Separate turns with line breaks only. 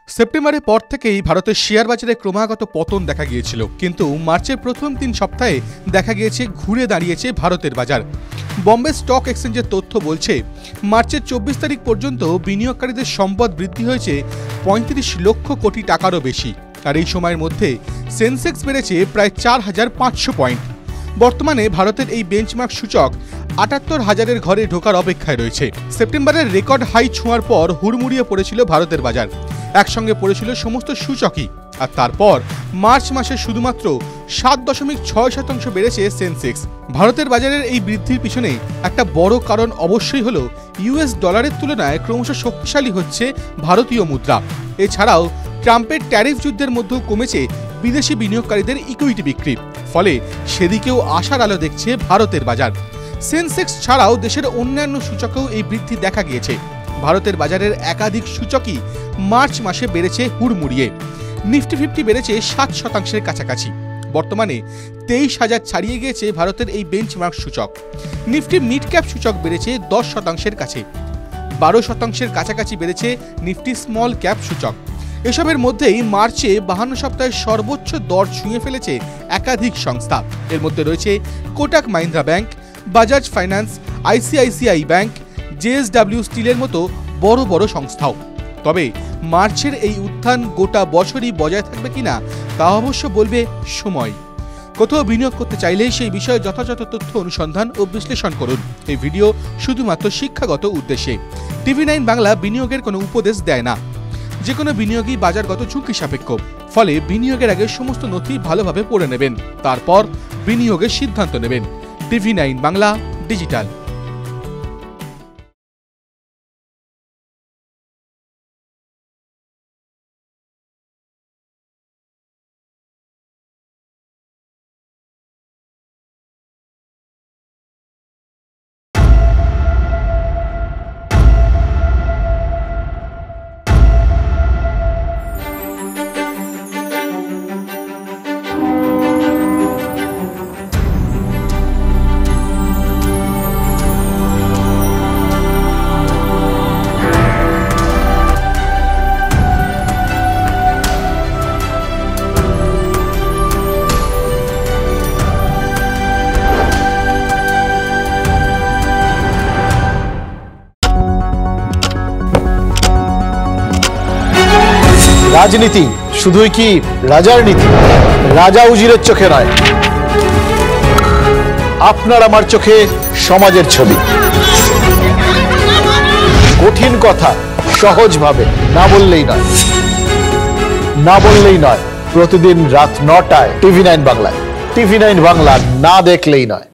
সেপ্টেম্বরের পর থেকেই ভারতের শেয়ার বাজারে ক্রমাগত পতন দেখা গিয়েছিল, কিন্তু মার্চের প্রথম 3 সপ্তাহে দেখা গিয়েছে ঘুরে দাঁড়িয়েছে ভারতের বাজার। বম্বে স্টক এক্সচেঞ্জের তথ্য বলছে, মার্চের 24 তারিখ পর্যন্ত বিনিয়োগকারীদের সম্পদ বৃদ্ধি হয়েছে 35 লক্ষ কোটি টাকারও বেশি। আর এই সময়ের মধ্যে সেন্সেক্স বেড়েছে প্রায় 4,500 পয়েন্ট। বর্তমানে ভারতের এই বেঞ্চমার্ক সূচক 78,000-এর ঘরে ঢোকার অপেক্ষায় রয়েছে। সেপ্টেম্বরের রেকর্ড হাই ছোঁয়ার পর হুড়মুড়িয়ে পড়েছিল ভারতের বাজার, একসঙ্গে পড়েছিল সমস্ত সূচকই। আর তারপর মার্চ মাসে শুধুমাত্র 7.6% বেড়েছে সেন্সেক্স। ভারতের বাজারের এই বৃদ্ধির পিছনে একটা বড় কারণ অবশ্যই হলো ইউএস ডলারের তুলনায় ক্রমশ শক্তিশালী হচ্ছে ভারতীয় মুদ্রা। এছাড়াও ট্রাম্পের ট্যারিফ যুদ্ধের মধ্যেও কমেছে বিদেশি বিনিয়োগকারীদের ইকুইটি বিক্রি, ফলে সেদিকেও আশার আলো দেখছে ভারতের বাজার। সেন্সেক্স ছাড়াও দেশের অন্যান্য সূচকেও এই বৃদ্ধি দেখা গিয়েছে। ভারতের বাজারের একাধিক সূচকই মার্চ মাসে বেড়েছে হুড়মুড়িয়ে। নিফটি 50 বেড়েছে 7% কাছাকাছি। বর্তমানে 23,000 ছাড়িয়ে গিয়েছে ভারতের এই বেঞ্চমার্ক সূচক। নিফটি মিড ক্যাপ সূচক বেড়েছে 10% কাছে। 12% কাছাকাছি বেড়েছে নিফটি স্মল ক্যাপ সূচক। এসবের মধ্যেই মার্চে 52 সপ্তাহের সর্বোচ্চ দর ছুঁয়ে ফেলেছে একাধিক সংস্থা। এর মধ্যে রয়েছে Kotak Mahindra bank, Bajaj finance, ICICI bank, JSW স্টিলের মতো বড় বড় সংস্থাও। তবে মার্চের এই উত্থান গোটা বছরই বজায় থাকবে কিনা তা অবশ্য বলবে সময়। কোথাও বিনিয়োগ করতে চাইলে সেই বিষয়ে যথাযথ তথ্য অনুসন্ধান ও বিশ্লেষণ করুন। এই ভিডিও শুধুমাত্র শিক্ষাগত উদ্দেশ্যে। TV9 বাংলা বিনিয়োগের কোনো উপদেশ দেয় না। যে কোনো বিনিয়োগই বাজারগত ঝুঁকি সাপেক্ষ, ফলে বিনিয়োগের আগে সমস্ত নথি ভালোভাবে পড়ে নেবেন, তারপর বিনিয়োগের সিদ্ধান্ত নেবেন। TV9 Bangla digital.
রাজনীতি শুধুই কি রাজার নীতি? রাজা উজিরের চোখে নয়, আপনার আমার চোখে সমাজের ছবি। কঠিন কথা সহজভাবে না বললেই নয়। প্রতিদিন রাত 9টায় TV9 বাংলায়। TV9 বাংলা না দেখলেই নয়।